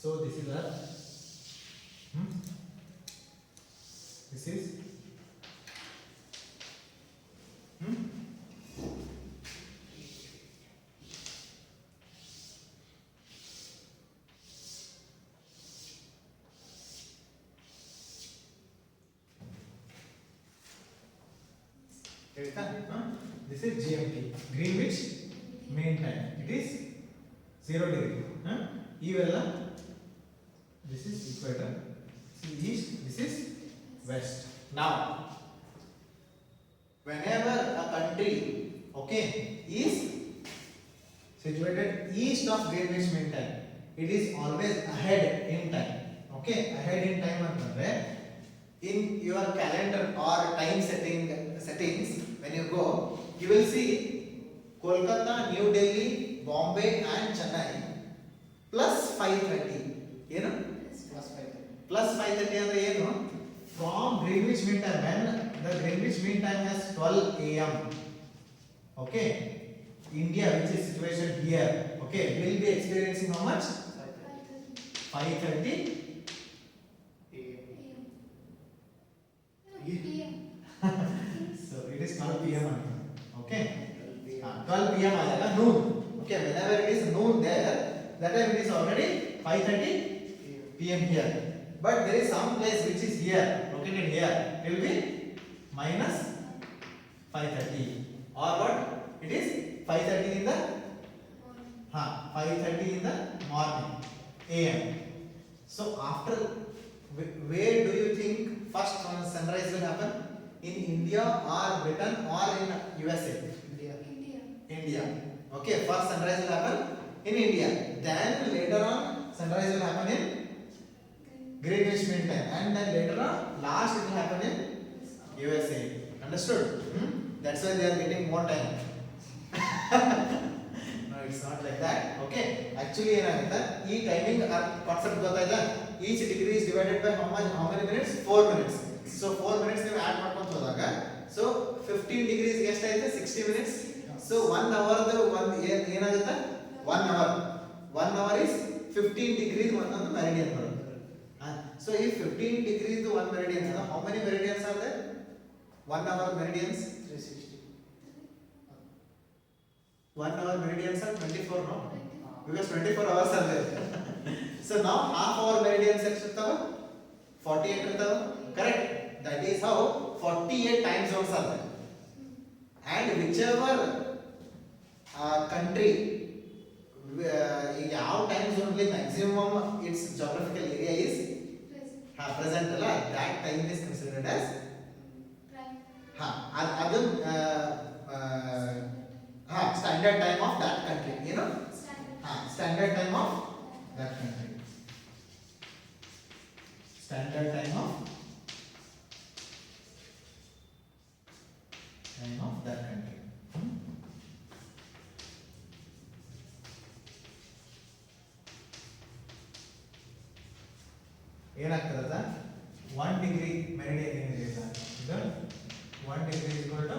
So this is Earth. This is this is GMT, Greenwich Mean Time. It is 0 degree. Evella, this is equator. See east, this is west. Now, whenever a country, okay, is situated east of Greenwich Mean Time, it is always ahead in time. Okay, ahead in time antandre in your calendar or time settings, when you go, you will see Kolkata, New Delhi, Bombay and Chennai plus 5:30. You know? Plus 5:30 andre ಏನು? From Greenwich Mean Time, when the Greenwich Mean Time has 12 AM. Okay, India, which is situation here, okay, will be experiencing how much? 5:30 so it is 12 PM only. Okay, 12 PM आएगा noon. Okay, whenever it is noon there, that time it is already 5:30 PM here. But there is some place which is here, located here, it will be minus 5:30 or what? It is 5:30 in the 5:30 in the morning AM. So after, where do you think first sunrise will happen? In India or Britain or in USA? India. Okay, first sunrise will happen in India. Then later on sunrise will happen in Greenwich Mean Time, and then later on last it will happen in USA. Understood? That's why they are getting more time. No, it's not like that. Okay, actually ಏನಾಗುತ್ತೆ, ಈ timing concept ಗೊತ್ತಾಯ್ತಾ? Each degree is divided by how many minutes? 4 minutes. So 4 minutes ನೀವು add ಮಾಡ್ಕೊಂತ ಹೋದಾಗ, so 15 degrees ಎಷ್ಟಾಯ್ತು? 60 minutes. So 1 hour ಏನಾಗುತ್ತೆ? 1 hour. 1 hour is 15 degrees ಒಂದೊಂದು meridian ಬರುತ್ತೆ. So if 15 degrees to 1 meridian, how many meridians are there? 1 hour meridians? 360. 1 hour meridians are 24, no? Because 24 hours are there. So now half hour meridians ಎಷ್ಟಿರ್ತಾವೆ? 48 ಇರ್ತಾವೆ. Correct? That is how 48 time zones are there. And whichever country ಯಾವ time zone ಅಲ್ಲಿ maximum its geographical area is present ಅಲ್ಲ, that time is considered as ಅದು standard time of that country, you know, standard time of that country, standard time of that country. ಏನಾಗ್ತದ? 1 degree meridian ಏನಿದೆ ಇದು 1 degree is equal to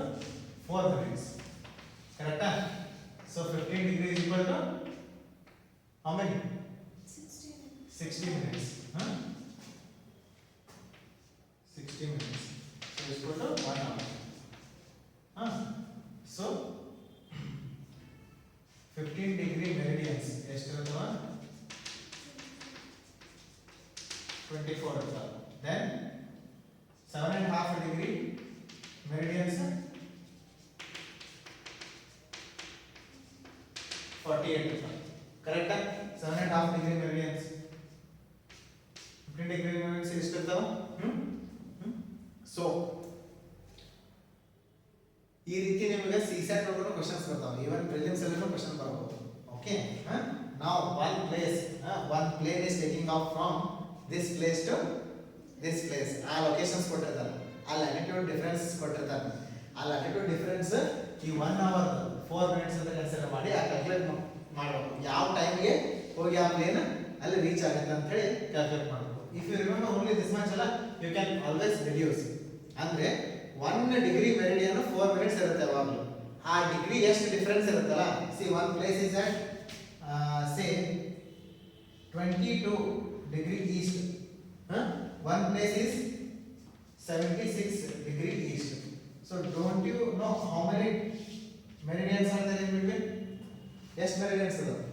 4 minutes. ಕರೆಕ್ಟಾ? So 15 degree is equal to how many? 60 minutes. 60 minutes. So is equal to 1 hour. So 15 degree meridians ಎಷ್ಟಿರುತ್ತವ? 24 ಇರ್ತಾವೆ. Then 7.5 degree meridians 48 ಇರ್ತಾವೆ. ಕರೆಕ್ಟಾ? 7.5 degree meridians 15 degree meridians ಎಷ್ಟಿರ್ತಾವೆ? So ಈ ರೀತಿ ನಿಮಗೆ CSAT ಒಳಗೂ questions ಬರ್ತಾವೆ, even prelims ಅಲ್ಲೂ ಕ್ವೆಶ್ಚನ್ ಬರಬಹುದು. Okay, now one plane is taking off from this place to this place. ಆ ಲೊಕೇಶನ್ಸ್ ಕೊಟ್ಟಿರ್ತಾರೆ, ಆ ಲ್ಯಾಟಿಟ್ಯೂಡ್ ಡಿಫರೆನ್ಸ್ ಕೊಟ್ಟಿರ್ತಾರೆ. ಆ ಲ್ಯಾಟಿಟ್ಯೂಡ್ ಡಿಫರೆನ್ಸ್ ಈ 1 hour 4 minutes ಅಂತ ಕನ್ಸಿಡರ್ ಮಾಡಿ ಆ ಕ್ಯಾಲ್ಕುಲೇಟ್ ಮಾಡಬೇಕು. ಯಾವ ಟೈಮ್ಗೆ ಹೋಗಿ ಆ ಪ್ಲೇನ್ ಅಲ್ಲಿ ರೀಚ್ ಆಗುತ್ತೆ ಅಂತ ಹೇಳಿ ಕ್ಯಾಲ್ಕುಲೇಟ್ ಮಾಡಬೇಕು. If you remember only this much ಅಲ್ಲ, ಯು ಕ್ಯಾನ್ ಆಲ್ವೇಸ್ ರಿಡ್ಯೂಸ್. ಅಂದ್ರೆ 1 degree ಮೆರಿಡಿಯನ್ 4 minutes ಇರುತ್ತೆ ಯಾವಾಗಲೂ. ಆ ಡಿಗ್ರಿ ಎಷ್ಟು ಡಿಫರೆನ್ಸ್ ಇರುತ್ತಲ್ಲ, C one place is at say 22 degree east. One place is 76 degree east. So don't you know how many meridians are there in between? Yes, meridians are there.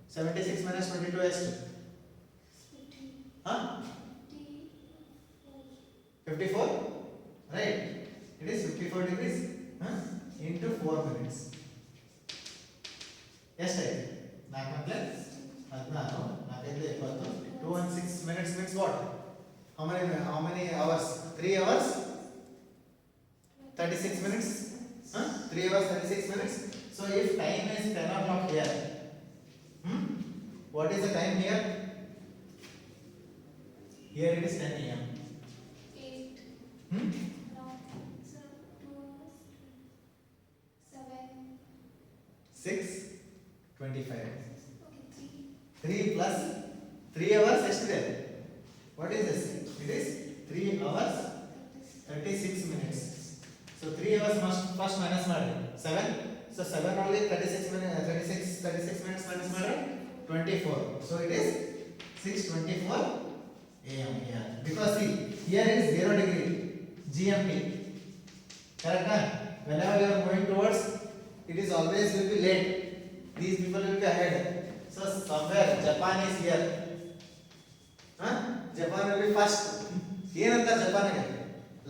76 minus 22 east. 54? Right. It is 54 degrees into 4 minutes. ಎಷ್ಟು ಆಯ್ತು 4 ಮಕ್ಕಳೇ 16 4 20 2 and 6 minutes means what? How many hours? 3 hours 36 minutes. 3 hours 36 minutes. So if time is 10 o'clock here, what is the time here? Here it is 10 a.m. 8 Hmm? no so 2 hours 7 6:25. okay 3 plus 3 hours yesterday. What is this? It is 3 hours 36 minutes. So 3 hours must first minus ಮಾಡಿ 7. So 7 only 36 minutes 36 minutes minus ಮಾಡಿ 24. So it is 6:24 a.m. here. Because see here is 0 degree GMT. Correct? Whenever you are moving towards, it is always will be late. These people will be ahead. So somewhere Japan is here. Japan will be first. ಏನಂತ ಜಪಾನಿಗೆ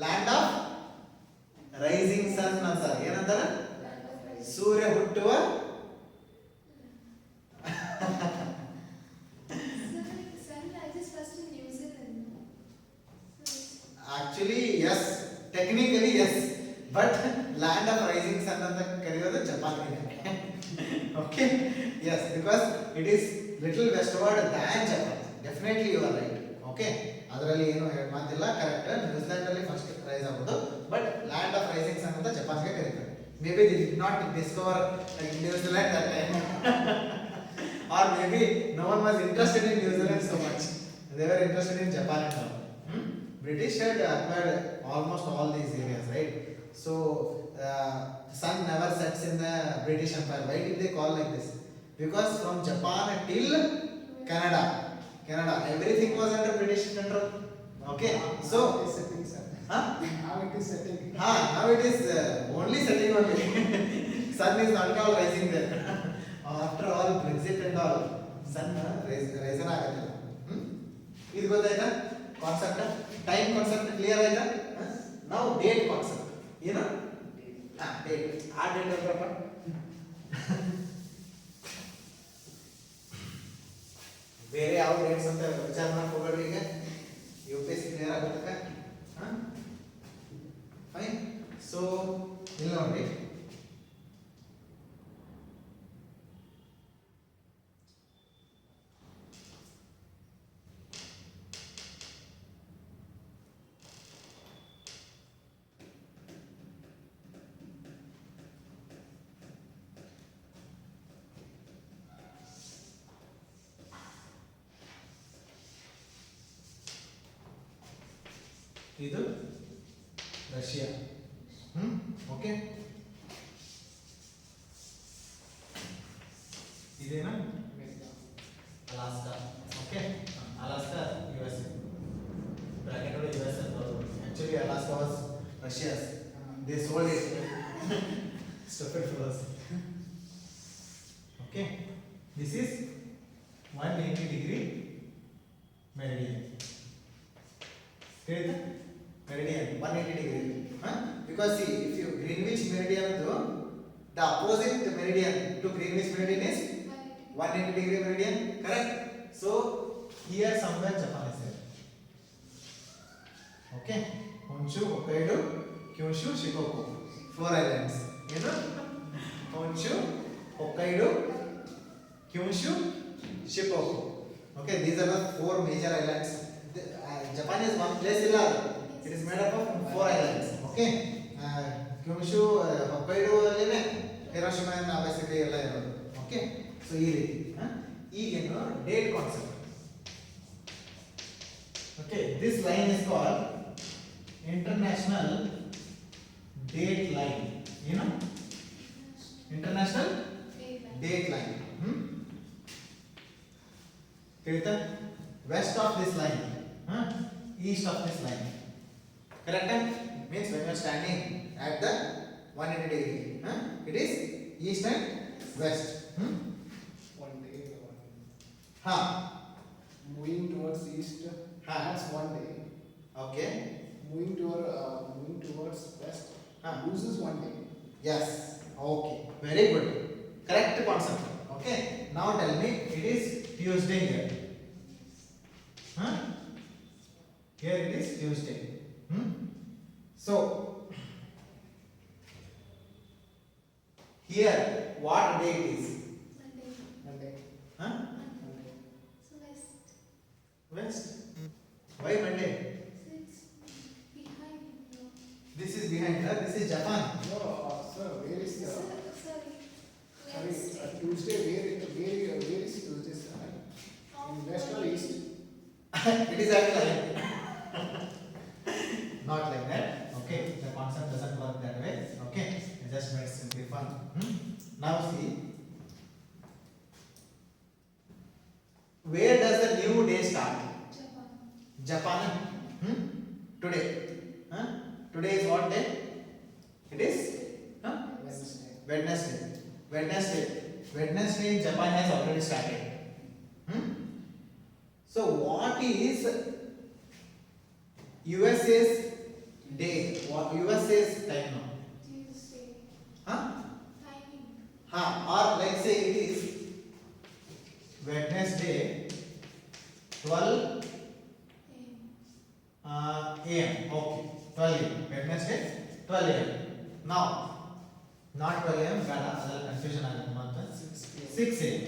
land of rising sun ಅಂತ ಏನಂತಾರ ಸೂರ್ಯ ಹುಟ್ಟುವ sunrises first in New Zealand actually yes technically yes but land of rising sun ಅಂತ ಕರೆಯೋದು ಜಪಾನಿಗೆ okay yes because it is little westward than Japan definitely you are right okay ಅದರಲ್ಲಿ ಏನು ಮಾತಿಲ್ಲ ಕರೆಕ್ಟ್ ನ್ಯೂಜಿಲೆಂಡ್ ಅಲ್ಲಿ ಫಸ್ಟ್ ರೈಸ್ ಆಗೋದು but land of rising sun ಅಂತ ಜಪಾನ್ಗೆ ಕರೀತಾರೆ may be the did not discover New Zealand that time or maybe no one was interested in New Zealand so much. They were interested in Japan and all. British had acquired almost all these areas, right? So sun never sets in the British Empire. Why did they call like this? Because from Japan till Canada, everything was under British control. Okay, so it is setting, sir. huh? Now it is setting. Now it is only setting only. Sun is not at all rising there. After all Brexit and all, sun rise ಆಗತ್ತಿಲ್ಲ. ಇದು ಗೊತ್ತಾಯ್ತಾ concept time concept clear ಆಯ್ತಾ ನಾವು date concept ಏನು date ಆ date ಅಂದ್ರಪ್ಪ ಬೇರೆ ಯಾವ ಡೇಟ್ಸ್ ಅಂತ ವಿಚಾರ ಮಾಡಕ್ ಹೋಗ್ಬೇಡ್ರಿ ಈಗ UPSC ಕ್ಲಿಯರ್ ಆಗುತ್ತಕ್ಕ ಫೈನ್ ಸೊ ಇಲ್ಲಿ ನೋಡಿ ಇದು ರಷ್ಯಾ ಓಕೆ ಇದೇನಾ Alaska okay Alaska US bracket ಒಳಗೆ US ಅಂತ actually Alaska was Russia's they sold it stupid fellows okay this is 180 degree meridian ಹೇಳಿದ meridian 180 degree because see if you Greenwich meridian the opposite meridian to Greenwich meridian is 180 degree meridian correct so here somewhere Japan is there okay Honshu Hokkaido Kyushu Shikoku 4 islands ಏನು Honshu Hokkaido Kyushu Shikoku okay these are the 4 major islands Japan is one place illa it is made up of 4 islands okay Kyushu Hokkaido allene Hiroshima and Nagasaki ಎಲ್ಲ ಇರೋದು okay so ಈ ರೀತಿ ಈಗೇನು date concept okay this line is called international date line ಏನು international date line ತಿಳಿತಾ? West of this line, east of this line. Correct? Means when you are standing at the 180 degree, it is east and west. One day, Ha. moving towards east, that's one day. Okay. Moving towards west, Huh. loses one day. Yes. Okay. Very good. Correct concept. Okay. Now tell me, it is Tuesday here. Here it is Tuesday. So here what day it is? Monday. Monday. Huh? Monday. So west. West. Why Monday? So it's behind. No. This is behind her. This is Japan. No, sir, where is the? Sorry. Sorry, Wednesday. Tuesday. Where is Tuesday, sir? In west or east? It is actually not like that. Okay, the concept doesn't work that way. Okay, I just made it simply fun. Now see, where does the new day start? Japan. Japan. Today. Today is what day? It is Wednesday. Wednesday. Wednesday in Japan has already started. So what is USA's day? What USA's time now? Tuesday. Timing. Or like say it is Wednesday 12 a.m. Okay, 12 a.m. Wednesday 12 a.m. Now, not 12 a.m. Gada, other confusion agate maata. 6 a.m.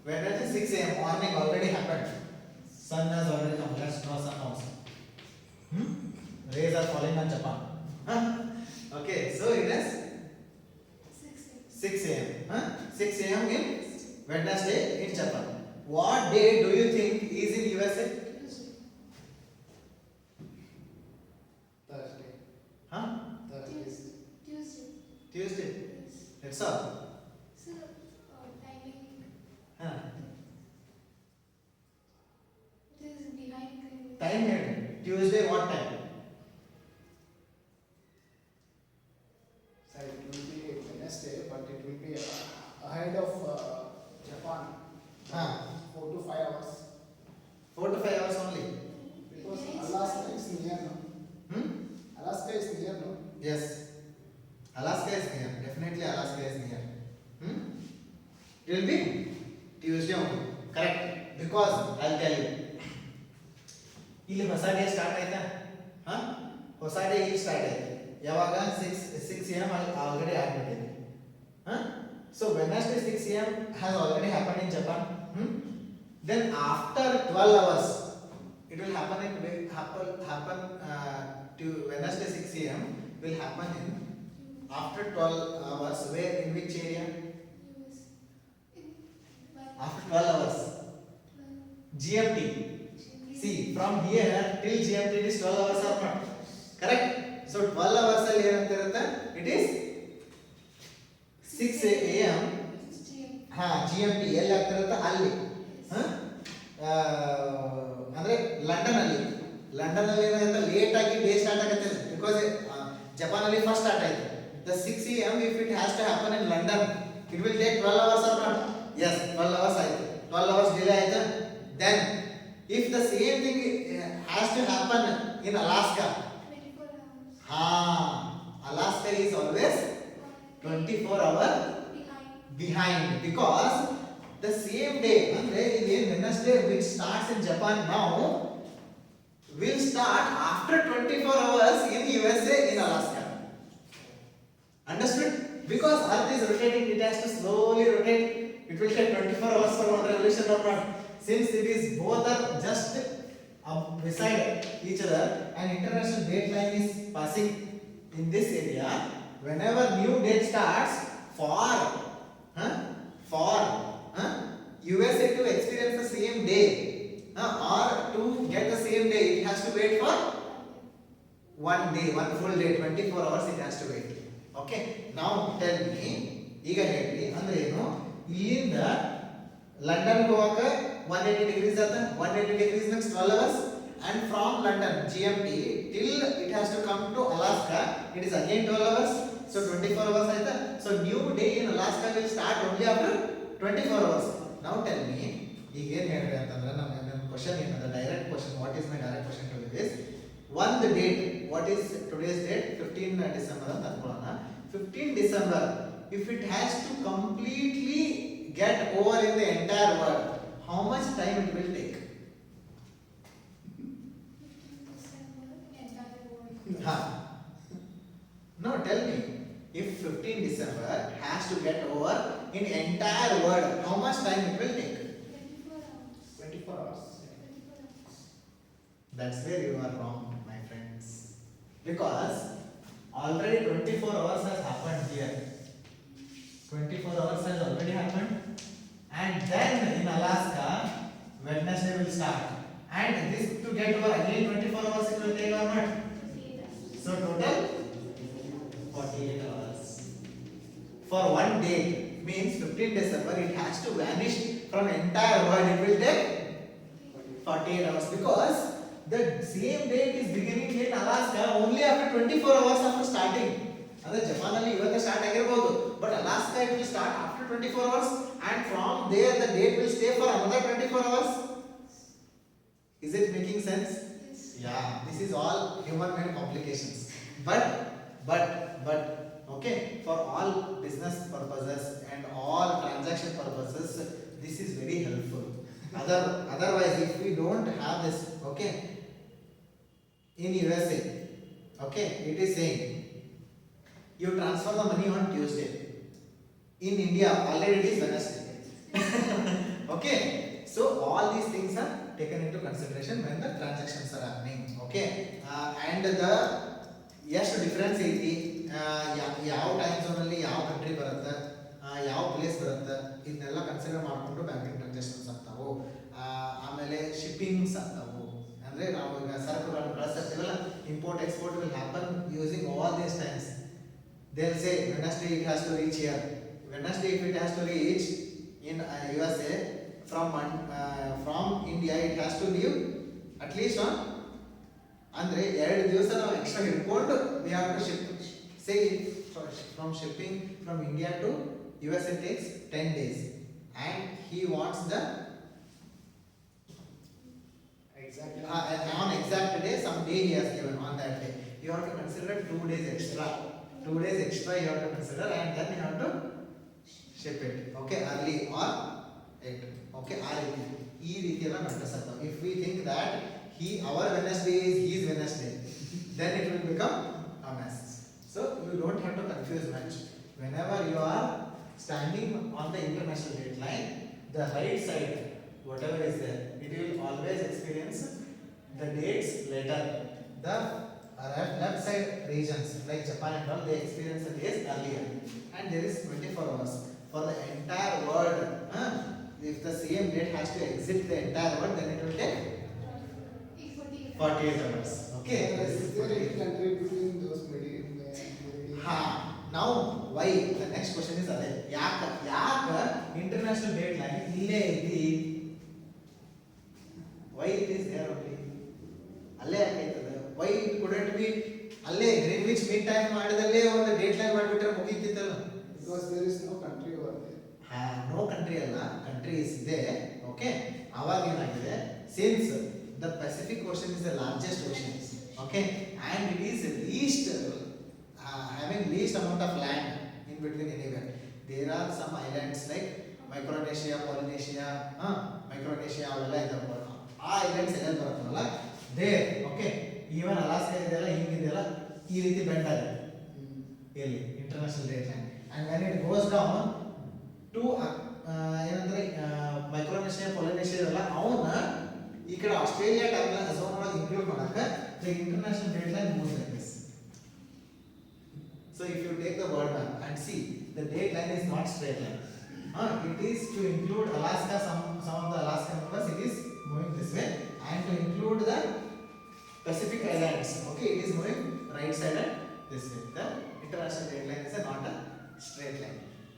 Wednesday 6 a.m. morning already happened. Sun has already come. Let's draw sun also. Rays are falling on Japan. Okay, so it is 6 a.m. 6 a.m. in Wednesday in Japan. What day do you think is in USA? Tuesday. Thursday. Tuesday. Tuesday. Yes. That's all. So timing. It is behind. Time here. Tuesday what time? Sorry, it will be Wednesday, but it will be ahead of Japan. 4 to 5 hours. 4 to 5 hours only. Because Alaska is near now. Alaska is near now. Yes. Alaska is near. Definitely Alaska is near. It will be Tuesday only. Correct. Because I'll tell you. ಇಲ್ಲಿ ಹೊಸ day start ಆಯ್ತಾ? ಹೊಸ day ಇಲ್ಲಿ start ಆಯ್ತು. ಯಾವಾಗ 6 am already ಆಗ್ಬಿಟ್ಟಿದೆ. So Wednesday 6 am has already happened in Japan. Then after 12 hours it will happen to Wednesday 6 am will happen in after 12 hours. Where in which area? After 12 hours. GMT. See, from here till GMT it is 12 hours or not? Correct? So 12 hours ಅಲ್ಲಿ ಏನಂತಿರುತ್ತೆ? It is 6 am. GMT ಎಲ್ಲಿ ಆಗ್ತಿರುತ್ತೆ ಅಲ್ಲಿ. ಅಂದ್ರೆ London ಅಲ್ಲಿ ಏನಾಗುತ್ತೆ late ಆಗಿ day start ಆಗುತ್ತೆ because Japan ಅಲ್ಲಿ ಫಸ್ಟ್ ಸ್ಟಾರ್ಟ್ ಆಯ್ತು. The 6 am if it has to happen in London it will take 12 hours or not? Yes, 12 hours ಆಯ್ತು. 12 hours delay ಆಯ್ತು. Then if the same thing has to happen in Alaska, 24 hours. Alaska is always 24 hours behind because the same day andre in Wednesday which starts in Japan now will start after 24 hours in USA in Alaska. Understood? Because Earth is rotating, it has to slowly rotate. It will take 24 hours for one revolution or not. Since it is both are just beside each other and international date line is passing in this area, whenever new date starts for USA to experience the same day or to get the same day, it has to wait for one day, one full day, 24 hours it has to wait. Okay, now tell me, ಈಗ ಹೇಳಿ ಅಂದ್ರೆ ಏನು, ಇಲ್ಲಿಂದ London ಹೋಗಕ್ಕೆ 180 degrees आता 180 degrees means 12 hours, and from London GMT till it has to come to Alaska, it is again 12 hours, so 24 hours ಆಯ್ತಾ. So new day in Alaska will start only after 24 hours. Now tell me, ಈಗ ಏನು ಹೇಳ್ರಿ ಅಂತಂದ್ರೆ ನನ್ನ question ಏನಂದ್ರೆ direct question, what is my direct question to this ಒಂದು date, what is today's date 15 December ಅಂತ ಅನ್ಕೊಳ್ಳೋಣ. 15 December if it has to completely get over in the entire world, how much time it will take? 15 December, entire world. Ha. No, tell me, if 15 December has to get over in entire world, how much time it will take? 24 hours. 24 hours. 24 hours. That's where you are wrong, my friends. Because already 24 hours has happened here. 24 hours has already happened. And then in Alaska, Wednesday will start. And this to get over again 24 hours it will take or not? 48 hours. So total 48 hours. For one day means 15 December it has to vanish from entire world. It will take 48 hours because the same date is beginning in Alaska only after 24 hours after starting. ಅಂದ್ರೆ ಜಪಾನಲ್ಲಿ ಇವತ್ತು start ಆಗಿರಬಹುದು, but Alaska it will start after 24 hours, and from there the date will stay for another 24 hours. Is it making sense? Yes. Yeah, this is all human made complications. But okay, for all business purposes and all transaction purposes, this is very helpful. Otherwise, if we don't have this, okay, in USA, okay, it is saying you transfer the money on Tuesday. In India, already it is Wednesday. Okay, so all these things are taken into consideration when the transactions are happening. Okay, and the ಎಷ್ಟು difference ಐತಿ, ಯಾವ time ಝೋನಲ್ಲಿ ಯಾವ country ಬರುತ್ತೆ, ಯಾವ place ಬರುತ್ತೆ, ಇದನ್ನೆಲ್ಲ consider ಮಾಡಿಕೊಂಡು banking transactions ಆಗ್ತಾವು. ಆಮೇಲೆ ಶಿಪ್ಪಿಂಗ್ಸ್ ಆಗ್ತಾವು, ಅಂದರೆ ನಾವು ಈಗ ಸರಕುಗಳನ್ನು ಕಳಿಸ್ತಿರ್ತೀವಲ್ಲ, import export will happen using all these times. They'll say Wednesday it has to reach here. Wednesday if it has to reach in USA from India it has to leave at least on ಅಂದ್ರೆ 2 ದಿವಸ ನಾವು extra ಹಿಡ್ಕೊಂಡು we have to ship. Say from shipping from India to USA takes 10 days and he wants the Exactly. on exact day, some day he has given on that day. You have to consider 2 days extra. 2 days extra you have to consider, and then you have to ship it. Okay, early or late. Okay, ಈ ರೀತಿ ಎಲ್ಲ matters ಆಗ್ತವೆ. If we think that our Wednesday is his Wednesday, then it will become a mess. So you don't have to confuse much. Whenever you are standing on the international date line, the right side, whatever is there, it will always experience the dates later. The left side regions like Japan and all, they experience the days earlier, and there is 24 hours for the entire world. If the same date has to exit the entire world, then it will take 48 hours. Okay, this Is is there any 48. country between those meridian? Now why the next question is ಅದೇ ಯಾಕ international date line ಇಲ್ಲೇ ಐತಿ, why it is there only, ಅಲ್ಲೇ ಯಾಕೆ ಐತದ, why it couldn't be ಅಲ್ಲೇ Greenwich mean time ಮಾಡಿದಲ್ಲೇ ಒಂದು ಡೇಟ್ ಲೈನ್ ಮಾಡಿಬಿಟ್ರೆ ಮುಗೀತಿತ್ತಲ್ಲ. Because there is no country over there. No country ಅಲ್ಲ, ಕಂಟ್ರೀಸ್ ಇದೆ. ಓಕೆ, ಅವಾಗ ಏನಾಗಿದೆ, since the Pacific Ocean is the largest ocean, okay, and it is least having least amount of land in between anywhere. There are some islands like Micronesia, Polynesia, Micronesia ಅವೆಲ್ಲ ಇದಾವೆ. ಆ islands ಎಲ್ಲ ಬರುತ್ತಲ್ಲ there. Okay, even Alaska ಇದೆಯಲ್ಲ, ಹಿಂಗಿದೆಯಲ್ಲ, ಈ ರೀತಿ bend ಆಗಿದೆ ಇಲ್ಲಿ International Date Line. And when it goes down to ಏನಂದ್ರೆ ಮೈಕ್ರೋನೇಷಿಯಾ, ಪೊಲಿನೇಷಿಯಾ ಇವೆಲ್ಲ ಅವನ್ನ ಈ ಕಡೆ ಆಸ್ಟ್ರೇಲಿಯಾ ಟೈಮ್ ಝೋನ್ ಒಳಗೆ ಇನ್ಕ್ಲೂಡ್ ಮಾಡಕ್ಕೆ the International Date Line moves like this. So if you take the world map and see, the date line is not straight line. It is to include Alaska, some of the Alaska members, it is moving this way, and to include the Pacific Islands, okay, it is moving right side and this way. The international date line is not a straight line.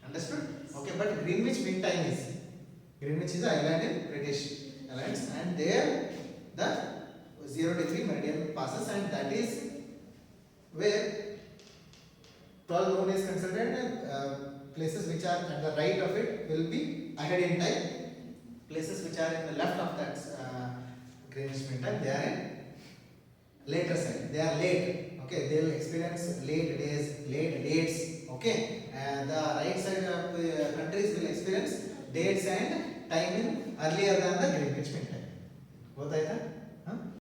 Understood? Okay, but Greenwich Mean Time is Greenwich is an island in British Islands, and there the 0 degree meridian passes, and that is where 12 noon is considered. Places which are at the right of it will be ahead in time. Places which are in the left of that Greenwich Mean Time, they are in later side. They are late. Okay, they will experience late days, late dates. Okay, and the right side of the countries will experience dates and time in earlier than the Greenwich Mean Time. ಗೊತ್ತಾಯ್ತಾ?